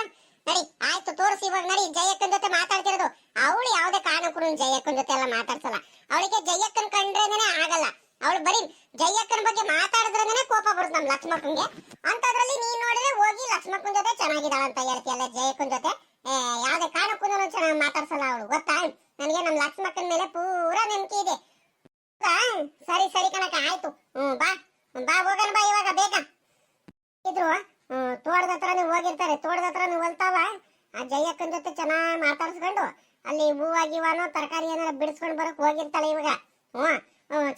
ನಡಿ ಆಯ್ತು, ತೋರಿಸಿ ಇವಾಗ. ನಡಿ, ಜಯಕ್ಕನ ಜೊತೆ ಮಾತಾಡ್ತಿರೋದು. ಅವಳು ಯಾವ್ದೇ ಕಾರಣಕ್ಕೂ ಜಯಕ್ಕನ ಜೊತೆ ಎಲ್ಲ ಮಾತಾಡ್ಸಲ್ಲ. ಅವಳಿಗೆ ಜಯಕ್ಕನ ಕಂಡ್ರೇನೆ ಆಗಲ್ಲ. ಅವಳು ಬರೀ ಜಯಕ್ಕನ ಬಗ್ಗೆ ಮಾತಾಡಿದ್ರೇನೆ ಕೋಪ ಬರುತ್ತೆ ನಮ್ ಲಕ್ಷ್ಮಕ್ಕನ್ಗೆ. ಅಂತದ್ರಲ್ಲಿ ನೀನ್ ನೋಡಿದ್ರೆ ಹೋಗಿ ಲಕ್ಷ್ಮಕ್ಕನ ಜೊತೆ ಚೆನ್ನಾಗಿದ್ದಾಳ ಅಂತ ಹೇಳ್ತೀಯಲ್ಲ, ಜಯಕ್ಕನ ಜೊತೆ ಯಾವ್ದೇ ಕಾರಣಕ್ಕೂ ಚೆನ್ನಾಗಿ ಮಾತಾಡ್ಸಲ್ಲ ಅವಳು, ಗೊತ್ತಾ? ನನಗೆ ನಮ್ ಲಕ್ಷ್ಮಕ್ಕನ ಮೇಲೆ ಪೂರಾ ನಂಬಿಕೆ ಇದೆ. ಸರಿ ಕಣಕ, ಆಯ್ತು. ಬಾ ಹೋಗೋಣ ಬಾ ಇವಾಗ ಬೇಗ. ಇದ್ರು ತೋಟದ ಹತ್ರನೇ ಹೋಗಿರ್ತಾರೆ, ತೋಟದ ಹತ್ರನೇ ಹೊಲ್ತಾವ. ಆ ಜಯಕ್ಕನ ಜೊತೆ ಚೆನ್ನಾಗಿ ಮಾತಾಡ್ಸ್ಕೊಂಡು ಅಲ್ಲಿ ಹೂವಾಗಿವನೋ ತರಕಾರಿ ಏನಾರ ಬಿಡಿಸ್ಕೊಂಡು ಬರಕ್ ಹೋಗಿರ್ತಾಳೆ ಇವಾಗ.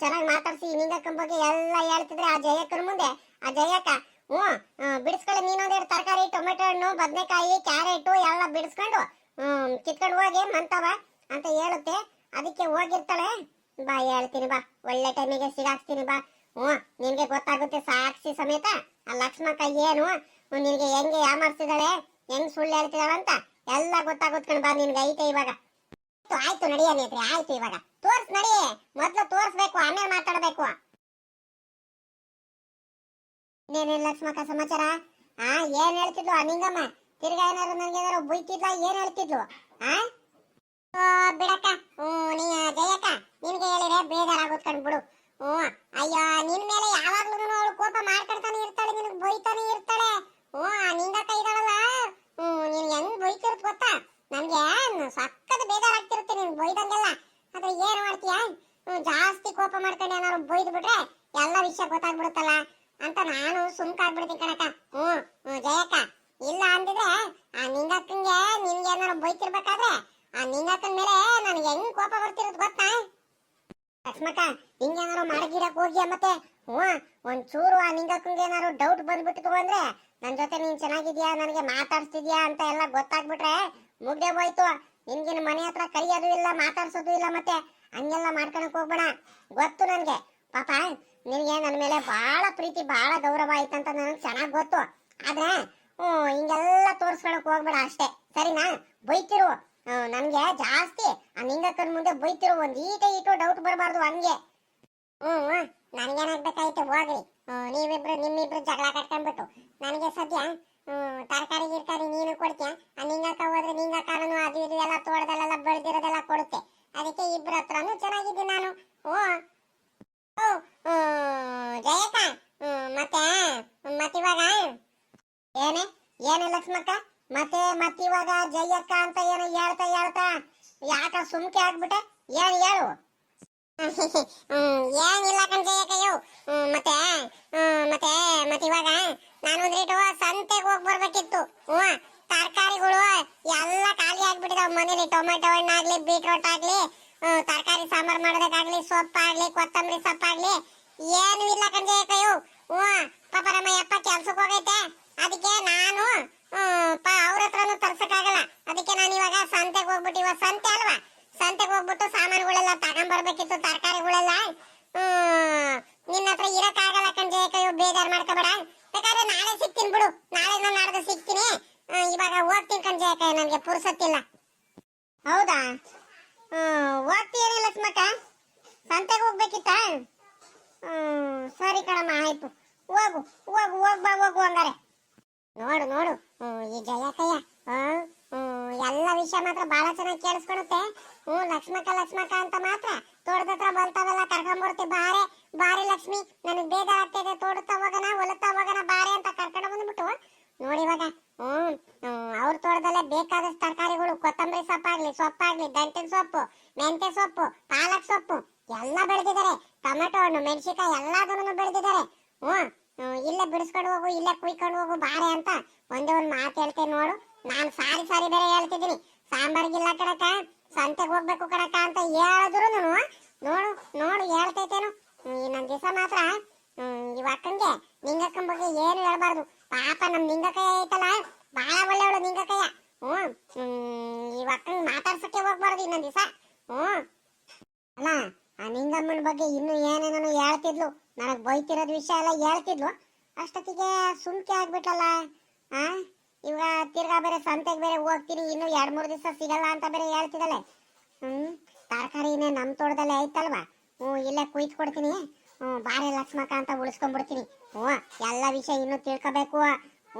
ಚೆನ್ನಾಗಿ ಮಾತಾಡ್ಸಿ ನಿಂಗಕ್ಕನ ಬಗ್ಗೆ ಎಲ್ಲ ಹೇಳ್ತಿದ್ರೆ ಆ ಜಯಕ್ಕನ ಮುಂದೆ ಆ ಜಯಕ್ಕ ಬಿಡಿಸ್ಕೊಳ್ಳಿ, ನೀನೊಂದೆರಡು ತರಕಾರಿ, ಟೊಮೆಟೊ ಹಣ್ಣು, ಬದನೆಕಾಯಿ, ಕ್ಯಾರೆಟ್ ಎಲ್ಲ ಬಿಡಿಸ್ಕೊಂಡು ಕಿತ್ಕೊಂಡು ಹೋಗಿ ಮಂತವ ಅಂತ ಹೇಳುತ್ತೆ. ಅದಕ್ಕೆ ಹೋಗಿರ್ತಾಳೆ. ಬಾ ಹೇಳ್ತೀನಿ ಬಾ, ಒಳ್ಳೆ ಟೈಮಿಗೆ ಸಿಗಾಕ್ತೀನಿ ಬಾ. ನಿನ್ಗೆ ಗೊತ್ತಾಗುತ್ತೆ ಸಾಕ್ಷಿ ಸಮೇತ ಆ ಲಕ್ಷ್ಮಕ್ಕ ಏನು ನಿನ್ಗೆ ಹೆಂಗೆ ಯಾಮಾರ್ಸಿದಾಳೆ, ಹೆಂಗ್ ಸುಳ್ಳು ಹೇಳ್ತಿದಾಳ ಅಂತ ಎಲ್ಲ ಗೊತ್ತಾಗುತ್ಕೊಂಡು ಬಾ. ನಿನ್ಗೆ ಐತೆ ಇವಾಗ. ಆಯ್ತು ನಡಿಯ ನೇತ್ರಿ, ಆಯ್ತು. ಇವಾಗ ತೋರ್ಸ್ ನಡಿ, ಮೊದ್ಲು ತೋರ್ಸ್ಬೇಕು, ಆಮೇಲೆ ಮಾತಾಡ್ಬೇಕು. ಇನ್ನೇನೇನ್ ಲಕ್ಷ್ಮಕ್ಕ ಸಮಾಚಾರ? ಆ ಏನ್ ಹೇಳ್ತಿದ್ಲು ಆ ನಿಂಗಮ್ಮ? ತಿರ್ಗಾ ಏನಾರು ನನಗೆ ಏನಾರು ಬೈತಿದ್ಲ? ಏನ್ ಹೇಳ್ತಿದ್ಲು? ಆ ಓ, ಬಿಡಕ್ಕ. ನೀ ಜಯಕ್ಕ, ನಿನ್ಗೆ ಹೇಳಿದ್ರೆ ಬೇಜಾರಾಗೋದ್ ಕಂಡ್ಬಿಡು. ಅಯ್ಯೋ, ನಿನ್ ಮೇಲೆ ಯಾವಾಗ್ಲೂ ಅವಳು ಕೋಪ ಮಾಡ್ಕೊಳ್ತಾನೆ ಇರ್ತಾಳೆ, ನಿನಗ್ ಬೈತಾನೆ ಇರ್ತಾಳೆ. ನಿಂಗಕ್ಕ ಇದಾಳಲ್ಲ, ನೀನ್ ಹೆಂಗ್ ಬೈತಿರುತ್ತ ಗೊತ್ತಾ? ನನ್ಗೆ ಸಕ್ಕತ್ ಬೇಜಾರಾಗ್ತಿರುತ್ತೆ ನೀನ್ ಬೈದಂಗೆಲ್ಲ. ಆದ್ರೆ ಏನ್ ಮಾಡ್ತೀಯ? ಜಾಸ್ತಿ ಕೋಪ ಮಾಡ್ಕೊಂಡು ಏನಾರು ಬೈದ್ ಬಿಟ್ರೆ ಎಲ್ಲ ವಿಷಯ ಗೊತ್ತಾಗ್ಬಿಡುತ್ತಲ್ಲ ಅಂತ ನಾನು ಸುಮ್ಕಾಗ್ಬಿಡ್ತೀನಿ ಕಣಕ್ಕ. ಜಯಕ್ಕ, ಇಲ್ಲ ಅಂದಿದ್ರೆ ಆ ನಿಂಗಕ್ಕಂಗೆ ನಿನ್ಗೆ ಏನಾರು ಬೈತಿರ್ಬೇಕಾದ್ರೆ ಆ ನಿಂಗಕ್ಕನ ಮೇಲೆ ನನಗೆ ಹೆಂಗ್ ಕೋಪ ಬರ್ತಿರೋದು ಗೊತ್ತಾ? ಲಕ್ಷ್ಮಕ್ಕ, ಹಿಂಗೇನಾರು ಮಾಡಗಿರಕ್ ಹೋಗಿ ಮತ್ತೆ ಒಂಚೂರು ಆ ನಿಂಗಕ್ಕಂಗೆ ಏನಾರು ಡೌಟ್ ಬಂದ್ಬಿಟ್ಟಿತು ಅಂದ್ರೆ ನನ್ ಜೊತೆ ನೀನ್ ಚೆನ್ನಾಗಿದ್ಯಾ, ನನಗೆ ಮಾತಾಡ್ಸ್ತಿದ್ಯಾ ಅಂತ ಎಲ್ಲ ಗೊತ್ತಾಗ್ಬಿಟ್ರೆ ಮುಗ್ದೆ ಹೋಯ್ತು. ನಿನ್ಗಿನ ಮನೆ ಹತ್ರ ಕರಿಯೋದು ಇಲ್ಲ, ಮಾತಾಡ್ಸೋದು ಇಲ್ಲ, ಮತ್ತೆ ಹಂಗೆಲ್ಲ ಮಾಡ್ಕೊಳಕ್ ಹೋಗ್ಬೇಡ. ಗೊತ್ತು ನನ್ಗೆ, ಪಾಪ ನಿನ್ಗೆ ನನ್ನ ಮೇಲೆ ಬಹಳ ಪ್ರೀತಿ ಬಹಳ ಗೌರವ ಆಯ್ತಂತ ನನಗೆ ಚೆನ್ನಾಗ್ ಗೊತ್ತು. ಆದ್ರೆ ಹಿಂಗೆಲ್ಲ ತೋರ್ಸ್ಕೊಳಕ್ ಹೋಗ್ಬೇಡ ಅಷ್ಟೇ, ಸರಿನಾ? ಬೈತಿರು, ನನ್ಗೆ ಜಾಸ್ತಿ ಆ ನಿಂಗಕ್ಕನ ಮುಂದೆ ಬೈತಿರು, ಒಂದ್ ಈಟು ಡೌಟ್ ಬರಬಾರ್ದು ಹಂಗೆ. ನನ್ಗೇನಾಗ್ಬೇಕಾಯ್ತು ಹೋಗ್ರಿ. ನಿಮ್ಮಿಬ್ರು ಜಗಳ ಕಟ್ಕೊಂಡ್ಬಿಟ್ಟು ನನಗೆ ಸದ್ಯ ತರಕಾರಿ ಗಿರ್ಕಾರಿ ನೀನು ಕೊಡ್ತೀಯ, ಆ ನಿಂಗಕ್ಕ ಹೋದ್ರೆ ನಿಂಗಕ್ಕನೂ ಅದು ಇದು ಎಲ್ಲ ತೋಟದಲ್ಲೆಲ್ಲ ಬೆಳೆದಿರೋದೆಲ್ಲ ಕೊಡುತ್ತೆ. ಅದಕ್ಕೆ ಇಬ್ರ ಹತ್ರನು ಚೆನ್ನಾಗಿದ್ದೀನಿ ನಾನು. ಜಯಕ್ಕ, ಮತ್ತೆ ಮತ್ತಿವಾಗ ಏನೇ ಲಕ್ಷ್ಮಕ್ಕ, ಮತ್ತಿವಾಗ ಜಯಕ್ಕ ಅಂತ ಏನೋ ಹೇಳ್ತಾ ಯಾಕ ಸುಮ್ಕೆ ಆಗ್ಬಿಟ್ಟೆ? ಹೇಳು. ಏನಿಲ್ಲ ಕಣ್ಜಯ್ಯಕಯ್ಯೋ, ಮತ್ತೆ ಇವಾಗ ನಾನು ಒಂದ್ರೇಟು ಸಂತೆಗೆ ಹೋಗಿ ಬರ್ಬೇಕಿತ್ತು. ತರಕಾರಿಗಳು ಎಲ್ಲ ಖಾಲಿ ಆಗ್ಬಿಟ್ಟಿದಾವ ಮನೇಲಿ. ಟೊಮೆಟೊ ಹಣ್ಣಾಗ್ಲಿ, ಬೀಟ್ರೋಟ್ ಆಗ್ಲಿ, ತರಕಾರಿ ಸಾಂಬಾರ್ ಮಾಡೋದಕ್ಕಾಗ್ಲಿ, ಸೊಪ್ಪಾಗ್ಲಿ, ಕೊತ್ತಂಬರಿ ಸೊಪ್ಪಾಗ್ಲಿ ಏನು ಇಲ್ಲ ಕಣ್ಜಯ್ಯಕಯ್ಯೋ. ಪಾಪ ನಮ್ಮ ಯಪ್ಪ ಕೆಲ್ಸಕ್ಕೆ ಹೋಗೈತೆ, ಅದಕ್ಕೆ ನಾನು ಅವ್ರ ಹತ್ರನು ತರ್ಸಕ್ಕಾಗಲ್ಲ. ಅದಕ್ಕೆ ನಾನು ಇವಾಗ ಸಂತೆಗೆ ಹೋಗ್ಬಿಟ್ಟು, ಇವಾಗ ಸಂತೆ ಅಲ್ವಾ, ಸಂತೆಗೆ ಹೋಗ್ಬಿಟ್ಟು ಸಾಮಾನುಗಳೆಲ್ಲ ತಗೊಂಡ್ಬರ್ಬೇಕಿತ್ತು, ತರಕಾರಿಗಳೆಲ್ಲ. ನಿನ್ನ ಹತ್ರ ಇರಕ್ಕಾಗಲ್ಲ ಕಣ್ಜಯ್ಯಕಯ್ಯೋ, ಬೇಜಾರ್ ಮಾಡ್ಕೋಬೇಡ. ಬೇಕಾದ್ರೆ ನಾಳೆ ಸಿಗ್ತೀನಿ ಬಿಡು, ನಾಳೆ ನಾಡ್ದು ಸಿಗ್ತೀನಿ. ಇವಾಗ ಹೋಗ್ತೀನಿ ಕಣ್ಜಯ್ಯಕಯ್ಯ, ನನಗೆ ಪುರ್ಸತ್ತಿಲ್ಲ. ಹೌದಾ? ಹೋಗ್ತೀಯೇನೆ ಲಕ್ಷ್ಮಕ್ಕ? ಸಂತೆಗೆ ಹೋಗ್ಬೇಕಿತ್ತ? ಸರಿ ಕಣಮ್ಮ, ಆಯ್ತು, ಹೋಗು ಹಂಗಾರೆ. ನೋಡು ಈ ಜಯಕಯ್ಯ ಎಲ್ಲ ವಿಷಯ ಮಾತ್ರ ಬಹಳ ಚೆನ್ನಾಗಿ ಕೇಳಿಸ್ಕೊಳುತ್ತೆ. ಲಕ್ಷ್ಮಕ್ಕ ಅಂತ ಮಾತ್ರ ತೋಟದ ಹತ್ರ ಬಲ್ತಾವೆಲ್ಲ ಕರ್ಕೊಂಡ್ಬರ್ತಿ. ಬಾರೆ ಲಕ್ಷ್ಮಿ, ನನಗ್ ಬೇಜಾರಾಗ್ತಿದೆ, ತೋಟದ ಹೋಗೋಣ, ಹೊಲತ್ತ ಹೋಗೋಣ ಬಾರೆ ಅಂತ ಕರ್ಕೊಂಡು ಬಂದ್ಬಿಟ್ಟು ನೋಡಿ ಇವಾಗ ಅವ್ರ ತೋಟದಲ್ಲೇ ಬೇಕಾದಷ್ಟು ತರಕಾರಿಗಳು, ಕೊತ್ತಂಬರಿ ಸೊಪ್ಪಾಗ್ಲಿ, ದಂಟಿನ ಸೊಪ್ಪು, ಮೆಂತ್ಯ ಸೊಪ್ಪು, ಪಾಲಕ್ ಸೊಪ್ಪು ಎಲ್ಲ ಬೆಳೆದಿದ್ದಾರೆ. ಟೊಮೆಟೊ ಹಣ್ಣು, ಮೆಣಸಿನಕಾಯಿ ಎಲ್ಲದನ್ನು ಬೆಳೆದಿದ್ದಾರೆ. ಇಲ್ಲೇ ಬಿಡಿಸ್ಕೊಂಡು ಹೋಗು, ಇಲ್ಲೇ ಕುಯ್ಕೊಂಡು ಹೋಗು ಬಾರೆ ಅಂತ ಒಂದೇ ಒಂದು ಮಾತು ಹೇಳ್ತೇನೆ ನೋಡು. ನಾನು ಸಾರಿ ಬೇರೆ ಹೇಳ್ತಿದ್ದೀನಿ. ಸಾಂಬಾರ್ಗಿಲ್ಲ ಕಣಕ, ಸಂತೆಗೆ ಹೋಗ್ಬೇಕು ಕಣಕ ಅಂತ ಹೇಳಿದ್ರು ನೋಡು ಹೇಳ್ತೈತೇನು. ಇನ್ನೊಂದ್ ದಿವಸ ಮಾತ್ರ ಇವ ಅಕ್ಕಂಗೆ ನಿಂಗಕ್ಕನ ಬಗ್ಗೆ ಏನು ಹೇಳ್ಬಾರ್ದು. ಪಾಪ ನಮ್ ನಿಂಗಕ್ಕಯ್ಯ ಐತಲ್ಲ, ಬಹಳ ಒಳ್ಳೆಯವಳು ನಿಂಗಕ್ಕಯ್ಯ. ಇವ ಅಕ್ಕಂಗೆ ಮಾತಾಡ್ಸಕ್ಕೆ ಹೋಗ್ಬಾರ್ದು ಇನ್ನೊಂದ್ ದಿವಸ. ಅಲ್ಲ, ಆ ನಿಂಗಮ್ಮನ ಬಗ್ಗೆ ಇನ್ನು ಏನೇನೋ ಹೇಳ್ತಿದ್ಲು, ನನಗ್ ಬೈತಿರೋದ್ ವಿಷಯ ಎಲ್ಲ ಹೇಳ್ತಿದ್ಲು. ಅಷ್ಟೊತ್ತಿಗೆ ಸುಮ್ಕೆ ಆಗ್ಬಿಟ್ಟಲ್ಲ. ಇವಾಗ ತಿರ್ಗಾ ಬೇರೆ ಸಂತೆಗೆ ಬೇರೆ ಹೋಗ್ತೀನಿ, ಇನ್ನು 2-3 ದಿವಸ ಸಿಗಲ್ಲ ಅಂತ ಬೇರೆ ಹೇಳ್ತಿದ್ದಾಳೆ. ತರಕಾರಿನೇ ನಮ್ ತೋಟದಲ್ಲೇ ಐತಲ್ವಾ, ಇಲ್ಲೇ ಕುಯ್ದು ಕೊಡ್ತೀನಿ. ಬಾರೆ ಲಕ್ಷ್ಮಕ್ಕ ಅಂತ ಉಳಿಸ್ಕೊಂಡ್ಬಿಡ್ತೀನಿ. ಎಲ್ಲ ವಿಷಯ ಇನ್ನು ತಿಳ್ಕೋಬೇಕು.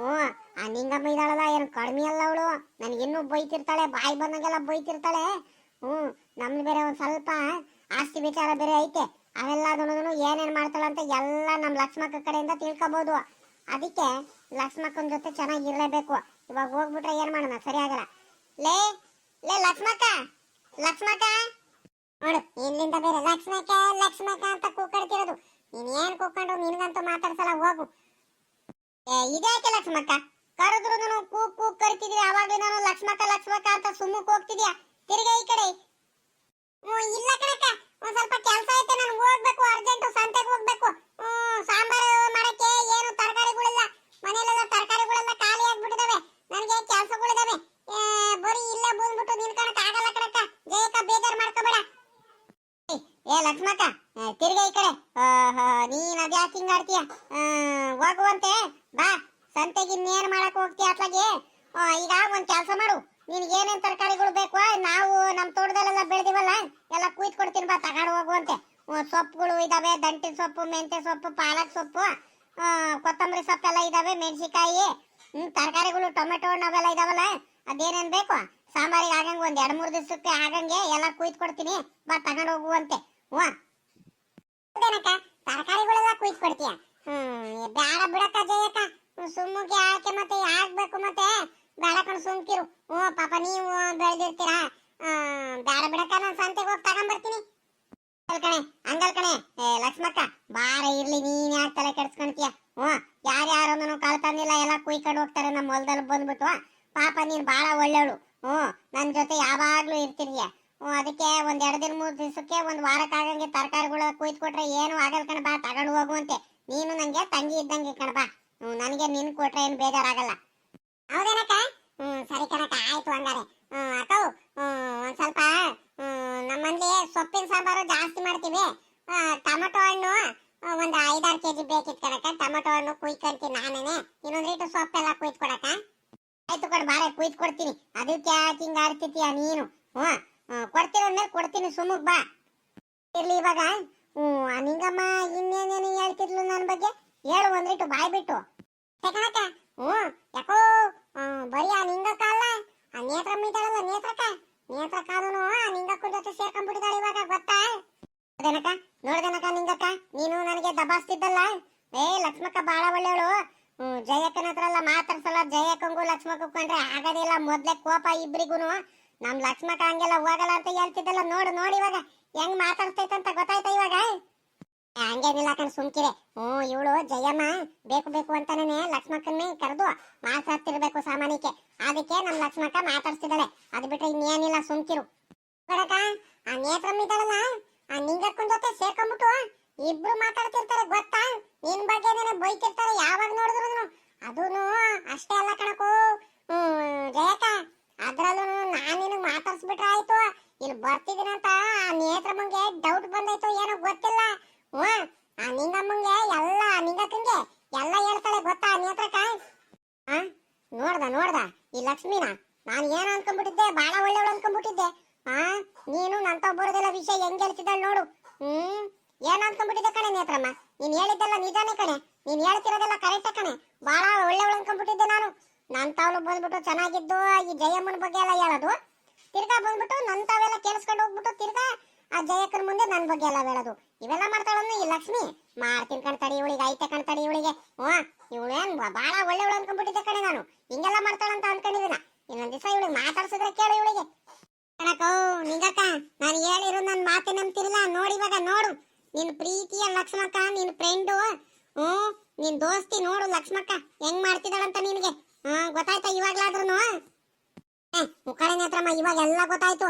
ಆ ನಿಂಗಮ್ಮ ಇದ್ದಾಳಲ್ಲ, ಏನು ಕಡಿಮೆ ಅಲ್ಲ ಅವಳು, ನನಗಿನ್ನೂ ಬೈತಿರ್ತಾಳೆ, ಬಾಯಿ ಬಂದಂಗೆಲ್ಲ ಬೈತಿರ್ತಾಳೆ. ನಮ್ದು ಬೇರೆ ಒಂದ್ ಸ್ವಲ್ಪ ಆಸ್ತಿ ವಿಚಾರ ಬೇರೆ ಐತೆ. ಅವೆಲ್ಲದನ್ನು ಏನೇನ್ ಮಾಡ್ತಾಳಂತ ಎಲ್ಲ ನಮ್ ಲಕ್ಷ್ಮಕ್ಕ ಕಡೆಯಿಂದ ತಿಳ್ಕೊಬಹುದು. ಅದಕ್ಕೆ ಲಕ್ಷ್ಮಕ್ಕನ ಜೊತೆ ಚೆನ್ನಾಗಿರ್ಲೇಬೇಕು. ಇವಾಗ ಹೋಗ್ಬಿಟ್ರೆ ಏನ್ ಮಾಡೋಣ, ಸರಿ ಆಗಲ್ಲ. ಲೇ ಲಕ್ಷ್ಮಕ್ಕ ನೋಡು, ಇಲ್ಲಿಂದ ಬೇರೆ ಲಕ್ಷ್ಮಕ್ಕ ಅಂತ ಕೂಗಾಡ್ತಿರೋದು. ನೀನ್ ಏನ್ ಕೂಕೊಂಡು ನಿನ್ಗಂತೂ ಮಾತಾಡ್ಸಲ್ಲ, ಹೋಗು. ಇದ್ಯಾಕೆ ಲಕ್ಷ್ಮಕ್ಕ ಕರೆದ್ರು ಕೂಗ್ ಕರಿತಿದ್ವಿ, ಅವಾಗ್ಲೂ ನಾನು ಲಕ್ಷ್ಮಕ್ಕ ಅಂತ ಸುಮ್ಮಕ್ ಹೋಗ್ತಿದ್ಯಾ? ತಿರ್ಗಾ ಈ ಕಡೆ. ಇಲ್ಲ ಕಣಕ್ಕ, ಒಂದ್ ಸ್ವಲ್ಪ ಕೆಲಸ ಐತೆ, ನಾನು ಹೋಗ್ಬೇಕು, ಅರ್ಜೆಂಟ್ ಸಂತೆಗೆ ಹೋಗ್ಬೇಕು. ಸಾಂಬಾರು ಮಾಡಕ್ಕೆ ಏನು ತರಕಾರಿಗಳಿಲ್ಲ, ಮನೆಯಲ್ಲೆಲ್ಲ ತರಕಾರಿಗಳೆಲ್ಲ ಖಾಲಿ ಆಗ್ಬಿಟ್ಟಿದಾವೆ, ನನಗೆ ಕೆಲಸಗಳಿದಾವೆ. ಬರೀ ಇಲ್ಲೇ ಬಂದ್ಬಿಟ್ಟು ನಿನ್ಕಣಕ್ ಆಗಲ್ಲ ಕಣಕ್ಕ. ಜಯಕ್ಕ, ಬೇಜಾರ್ ಮಾಡ್ಕೋಬೇಡ. ಲಕ್ಷ್ಮಕ್ಕ, ತಿರ್ಗಾ ಈ ಕಡೆ. ನೀನ್ ಅದ್ಯಾಕೆ ಹಿಂಗಾಡ್ತೀಯ? ಹೋಗುವಂತೆ ಬಾ, ಸಂತೆಗೆ ಇನ್ನೇನ್ ಮಾಡಕ್ ಹೋಗ್ತೀಯ ಅತ್ಲಾಗೆ. ಈಗ ಒಂದ್ ಕೆಲಸ ಮಾಡು, ನಿನ್ಗೆ ಏನೇನ್ ತರಕಾರಿಗಳು ಬೇಕು ನಾವು ನಮ್ ತೋಟದಲ್ಲೆಲ್ಲ ಬೆಳೆದಿವಲ್ಲ, ಎಲ್ಲ ಕುಯ್ದು ಕೊಡ್ತೀನಿ, ಬಾ ತಗೊಂಡು ಹೋಗುವಂತೆ. ಸೊಪ್ಪುಗಳು ಇದಾವೆ, ದಂಟಿನ ಸೊಪ್ಪು, ಮೆಂತ್ಯ ಸೊಪ್ಪು, ಪಾಲಕ್ ಸೊಪ್ಪು, ಕೊತ್ತಂಬರಿ ಸೊಪ್ಪೆಲ್ಲ ಇದಾವೆ, ಮೆಣಸಿಕಾಯಿ, ತರಕಾರಿಗಳು, ಟೊಮೆಟೊ ಅವೆಲ್ಲ ಇದಾವಲ್ಲ, ಅದೇನೇನ್ ಬೇಕು ಸಾಂಬಾರಿಗೆ ಆಗಂಗೆ ಒಂದ್ 2-3 ದಿವಸಕ್ಕೆ ಆಗಂಗೆ ಎಲ್ಲ ಕುಯ್ದು ಕೊಡ್ತೀನಿ, ಬಾ ತಗೊಂಡು ಹೋಗುವಂತೆ. ಹ್ಞೂ ಅದೇನಕ್ಕ ತರಕಾರಿಗಳೆಲ್ಲ ಕುಯ್ದು ಕೊಡ್ತೀಯ? ಬೇಡ ಬಿಡಕ್ಕ ಜಯಕ್ಕ, ಸುಮ್ಮಗೆ ಯಾಕೆ ಮತ್ತೆ ಆಗ್ಬೇಕು ಮತ್ತೆ, ಬೇಡ ಕಣ್ ಸುಮ್ಕಿರು. ಪಾಪ ನೀವು ಬೆಳೆದಿರ್ತೀರಾ, ಬೇಡ ಬಿಡಕ್ಕ, ನಾನು ಸಂತೆಗೆ ಹೋಗಿ ತಗೊಂಡ್ಬರ್ತೀನಿ. ಕಣೆ ಹಂಗಲ್ ಕಣೆ, ಲಕ್ಷ್ಮಕ್ಕ ಬಾರ ಇರ್ಲಿ, ನೀನ್ ಯಾಕೆ ತಲೆ ಕೆಡ್ಸ್ಕೊಂತೀಯ? ಯಾರ್ಯಾರನ್ನು ಕಳ್ತಂದಿಲ್ಲ, ಎಲ್ಲ ಕುಯ್ಕೊಂಡು ಹೋಗ್ತಾರೆ ನಮ್ಮ ಹೊಲದಲ್ಲಿ ಬಂದ್ಬಿಟ್ಟು. ಪಾಪ ನೀನ್ ಬಾಳ ಒಳ್ಳೆವಳು, ನನ್ ಜೊತೆ ಯಾವಾಗ್ಲೂ ಇರ್ತಿರ್ತೀಯ. ಅದಕ್ಕೆ ಒಂದ್ 2-3 ದಿವಸಕ್ಕೆ ಒಂದ್ ವಾರಕ್ಕಾಗಂಗೆ ತರಕಾರಿಗಳು ಕುಯ್ದು ಕೊಟ್ರೆ ಏನು ಆಗಲ್ ಕಣ, ಬಾ ತಗೊಂಡು ಹೋಗುವಂತೆ. ನೀನು ನಂಗೆ ತಂಗಿ ಇದ್ದಂಗೆ ಕಣ, ಬಾ. ನನಗೆ ನಿನ್ ಕೊಟ್ರೆ ಏನು ಬೇಜಾರಾಗಲ್ಲ. ಹೌದೇನಕ್ಕ? ಸರಿ ಕಣಕ್ಕ, ಆಯ್ತು ಹಂಗಾರೆ. ಅಕ್ಕ ಒಂದ್ ಸ್ವಲ್ಪ ನಮ್ಮಲ್ಲಿ ಸೊಪ್ಪಿನ ಸಾಂಬಾರು ಜಾಸ್ತಿ ಮಾಡ್ತೀವಿ. ಟೊಮೆಟೊ ಹಣ್ಣು ಒಂದ್ 5-6 ಕೆಜಿ ಬೇಕಿತ್ತು ಕಣಕ್ಕ. ಟೊಮೆಟೊ ಹಣ್ಣು ಕುಯ್ಕೊಂತೀನಿ ನಾನೇನೆ, ಇನ್ನೊಂದ್ ರೀಟು ಸೊಪ್ಪೆಲ್ಲ ಕುಯ್ದು ಕೊಡಕ್ಕ. ಆಯ್ತು ಕಣ, ಬಾರೆ ಕುಯ್ದು ಕೊಡ್ತೀನಿ. ಅದಕ್ಕೆ ಯಾಕೆ ಹಿಂಗ ಆಡ್ತಿತೀಯ ನೀನು? ಕೊಡ್ತೀನಿ ಅಂದ್ಮೇಲೆ ಕೊಡ್ತೀನಿ, ಸುಮಗ್ ಬಾ. ಇರ್ಲಿ ಇವಾಗ ನಿಂಗಮ್ಮ ಇನ್ನೇನೇನು ಹೇಳ್ತಿದ್ಲು ನನ್ನ ಬಗ್ಗೆ, ಹೇಳು ಒಂದ್ರಿಟ್ಟು ಬಾಯ್ ಬಿಟ್ಟು. ಕಣಕ್ಕ ಯಾಕೋ ಬರೀ ಆ ನಿಂಗಕ್ಕ ಅಲ್ಲ, ಆ ನೇತ್ರಮ್ಮ ಇದ್ದಾಳಲ್ಲ, ನೇತ್ರ ಕಾನೂನು ಆ ನಿಂಗಕ್ಕನ ಜೊತೆ ಸೇರ್ಕೊಂಡ್ಬಿಟ್ಟಿದ್ದಾಳೆ ಇವಾಗ, ಗೊತ್ತಾ? ಅದೇನಕ್ಕ ನೋಡ್ದೇನಕ್ಕ, ನಿಂಗಕ್ಕ ನೀನು ನನಗೆ ದಬಾಸ್ತಿದ್ದಲ್ಲ. ಲಕ್ಷ್ಮಕ್ಕ ಬಾಳ ಒಳ್ಳೆವಳು, ಜಯಕ್ಕನ ಹತ್ರ ಎಲ್ಲ ಮಾತಾಡ್ಸಲ್ಲ. ಜಯಕ್ಕಂಗೂ ಲಕ್ಷ್ಮಕ್ಕ ಕಂಡ್ರೆ ಆಗೋದಿಲ್ಲ, ಮೊದ್ಲೇ ಕೋಪ ಇಬ್ರಿಗೂನು. ನಮ್ ಲಕ್ಷ್ಮಕ್ಕ ಹಂಗೆಲ್ಲ ಹೋಗಲ್ಲ ಅಂತ ಹೇಳ್ತಿದ್ದಲ್ಲ, ನೋಡಿ ಇವಾಗ ಹೆಂಗ್ ಮಾತಾಡ್ತೈತಂತ ಗೊತ್ತಾಯ್ತಾ ಇವಾಗ? ಹಂಗೇನಿಲ್ಲ ಕಣ್, ಸುಮ್ಕಿರೆ. ಇವಳು ಜಯಮ್ಮ ಬೇಕು ಅಂತಾನೆ ಲಕ್ಷ್ಮಕ್ಕನ್ನೇ ಕರೆದು ಮಾತಾಡ್ತಿರ್ಬೇಕು ಸಾಮಾನ್ಯಕ್ಕೆ, ಅದಕ್ಕೆ ನಮ್ ಲಕ್ಷ್ಮಕ್ಕ ಮಾತಾಡ್ತಿದ್ದಾಳೆ. ಅದ್ ಬಿಟ್ರೆ ಇನ್ನೇನಿಲ್ಲ, ಸುಮ್ಕಿರು. ಕಣಕ ಆ ನೇತ್ರಮ್ಮ ಇದ್ದಾಳಲ್ಲ, ಆ ನಿಂಗಕ್ಕನ ಜೊತೆ ಸೇರ್ಕೊಂಡ್ಬಿಟ್ಟು ಇಬ್ರು ಮಾತಾಡ್ತಿರ್ತಾರೆ, ಗೊತ್ತಾ? ನಿನ್ ಬಗ್ಗೆನೇ ಬೈತಿರ್ತಾರೆ ಯಾವಾಗ ನೋಡಿದ್ರು. ಅದೂನು ಅಷ್ಟೇ ಅಲ್ಲ ಕಣಕು ಜಯಕ್ಕ, ಅದ್ರಲ್ಲೂ ನಾನ್ ನಿನಗ್ ಮಾತಾಡ್ಸ್ಬಿಟ್ರೆ ಆಯ್ತು, ಇಲ್ಲಿ ಬರ್ತಿದ್ದೀನಂತ ಆ ನೇತ್ರಮ್ಮಂಗೆ ಡೌಟ್ ಬಂದೈತು, ಏನೋ ಗೊತ್ತಿಲ್ಲ. ಆ ನಿಂಗಮ್ಮಂಗೆ ಎಲ್ಲ, ನಿಂಗಕ್ಕಂಗೆ ಎಲ್ಲ ಹೇಳ್ತಾಳೆ, ಗೊತ್ತಾ ನೇತ್ರಕ್ಕ? ನೋಡ್ದ ಈ ಲಕ್ಷ್ಮಿನ ನಾನು ಏನು ಅನ್ಕೊಂಡ್ಬಿಟ್ಟಿದ್ದೆ, ಬಾಳ ಒಳ್ಳೆವಳು ಅನ್ಕೊಂಡ್ಬಿಟ್ಟಿದ್ದೆ. ನೀನು ನಂತ ಬರೋದೆಲ್ಲ ವಿಷಯ ಹೆಂಗ್ ಹೇಳ್ತಿದ್ದಾಳೆ ನೋಡು. ಏನ್ ಅನ್ಕೊಂಡ್ಬಿಟ್ಟಿದ್ದೆ ಕಣೆ ನೇತ್ರಮ್ಮ, ನೀನ್ ಹೇಳಿದ್ದೆಲ್ಲ ನಿಜಾನೇ ಕಣೆ, ನೀನ್ ಹೇಳ್ತಿರೋದೆಲ್ಲ ಕರೆಕ್ಟ್ ಕಣೆ. ಬಾಳ ಒಳ್ಳೆವಳು ಅನ್ಕೊಂಡ್ಬಿಟ್ಟಿದ್ದೆ ನಾನು. ನಂತವಳು ಬಂದ್ಬಿಟ್ಟು ಚೆನ್ನಾಗಿದ್ದು ಈ ಜಯಮ್ಮನ ಬಗ್ಗೆ ಎಲ್ಲ ಹೇಳೋದು, ತಿರ್ಗಾ ಬಂದ್ಬಿಟ್ಟು ನಂತವೆಲ್ಲ ಕೇಳಿಸ್ಕೊಂಡು ಹೋಗ್ಬಿಟ್ಟು ತಿರ್ಗಾ ಆ ಜಯಕ್ಕನ ಮುಂದೆ ನನ್ ಬಗ್ಗೆ ಎಲ್ಲ ಹೇಳೋದು, ಇವೆಲ್ಲ ಮಾಡ್ತಾಳನ್ನು ಈ ಲಕ್ಷ್ಮಿ. ಮಾಡ್ತೀನಿ ಕಣ್ತಡಿ ಇವಳಿಗೆ, ಐತೆ ಕಣ್ತಡಿ ಇವಳಿಗೆ. ಇವಳೇನ್ ಬಾಳ ಒಳ್ಳೆವಳು ಅನ್ಕೊಂಡ್ಬಿಟ್ಟಿದ್ದೆ ಕಣೆ ನಾನು, ಹಿಂಗೆಲ್ಲ ಮಾಡ್ತಾಳಂತ ಅನ್ಕೊಂಡಿದ್ದೀನ. ಇನ್ನೊಂದ್ ದಿವಸ ಇವಳಿಗೆ ಮಾತಾಡ್ಸಿದ್ರೆ ಕೇಳು ಇವಳಿಗೆ. ಕಣಕೋ ನಿಂಗಕ್ಕ, ನಾನು ಹೇಳಿರೋ ನನ್ ಮಾತೆ ನಂಬ್ತಿರಲ್ಲ, ನೋಡಿ ಇವಾಗ ನೋಡು ನಿನ್ ಪ್ರೀತಿಯ ಲಕ್ಷ್ಮಕ್ಕ, ನಿನ್ ಫ್ರೆಂಡು, ನಿನ್ ದೋಸ್ತಿ ನೋಡು ಲಕ್ಷ್ಮಕ್ಕ ಹೆಂಗ್ ಮಾಡ್ತಿದ್ದಾಳಂತ ನಿನ್ಗೆ ಗೊತ್ತಾಯ್ತಾ ಇವಾಗ್ಲಾದ್ರೂ? ಮುಖಾಳೆ ನೇತ್ರಮ್ಮ ಇವಾಗ ಎಲ್ಲ ಗೊತ್ತಾಯ್ತು.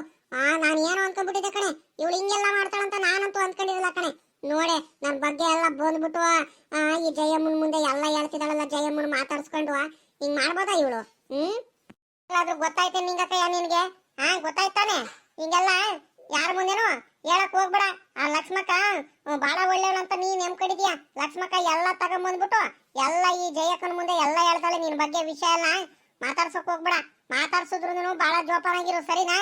ನಾನು ಏನು ಅನ್ಕೊಂಡ್ಬಿಟ್ಟಿದ್ದೆ ಕಣೆ, ಇವಳು ಹಿಂಗೆಲ್ಲ ಮಾಡ್ತಾಳಂತ ನಾನಂತೂ ಅನ್ಕೊಂಡಿರಲ್ಲ ಕಣೆ. ನೋಡೆ ನನ್ ಬಗ್ಗೆ ಎಲ್ಲ ಬಂದ್ಬಿಟ್ಟು ಈ ಜಯಮ್ಮನ್ ಮುಂದೆ ಎಲ್ಲ ಹೇಳ್ತಿದ್ದಾಳಲ್ಲ, ಜಯಮ್ಮನ್ ಮಾತಾಡ್ಸ್ಕೊಂಡು ಹಿಂಗ್ ಮಾಡ್ಬೋದಾ ಇವಳು? ಎಲ್ಲಾದ್ರೂ ಗೊತ್ತಾಯ್ತೆ ನಿಂಗಕ್ಕಯ್ಯ ನಿನ್ಗೆ? ಗೊತ್ತಾಯ್ತಾನೆ? ಹಿಂಗೆಲ್ಲ ಯಾರ ಮುಂದೆನು ಹೇಳಕ್ ಹೋಗ್ಬೇಡ. ಆ ಲಕ್ಷ್ಮಕ್ಕ ಬಾಳ ಒಳ್ಳೆಯವಳಂತ ನೀನ್ ನೆಮ್ಕೊಂಡಿದ್ಯಾ. ಲಕ್ಷ್ಮಕ್ಕ ಎಲ್ಲ ತಗೊಂಡ್ಬಂದ್ಬಿಟ್ಟು ಎಲ್ಲ ಈ ಜಯಕ್ಕನ ಮುಂದೆ ಎಲ್ಲ ಹೇಳ್ತಾಳೆ ನಿನ್ ಬಗ್ಗೆ ವಿಷಯ ಎಲ್ಲ. ಮಾತಾಡ್ಸಕ್ ಹೋಗ್ಬೇಡ, ಮಾತಾಡ್ಸಿದ್ರು ಬಾಳ ಜೋಪಾನಾಗಿರು, ಸರಿನಾ?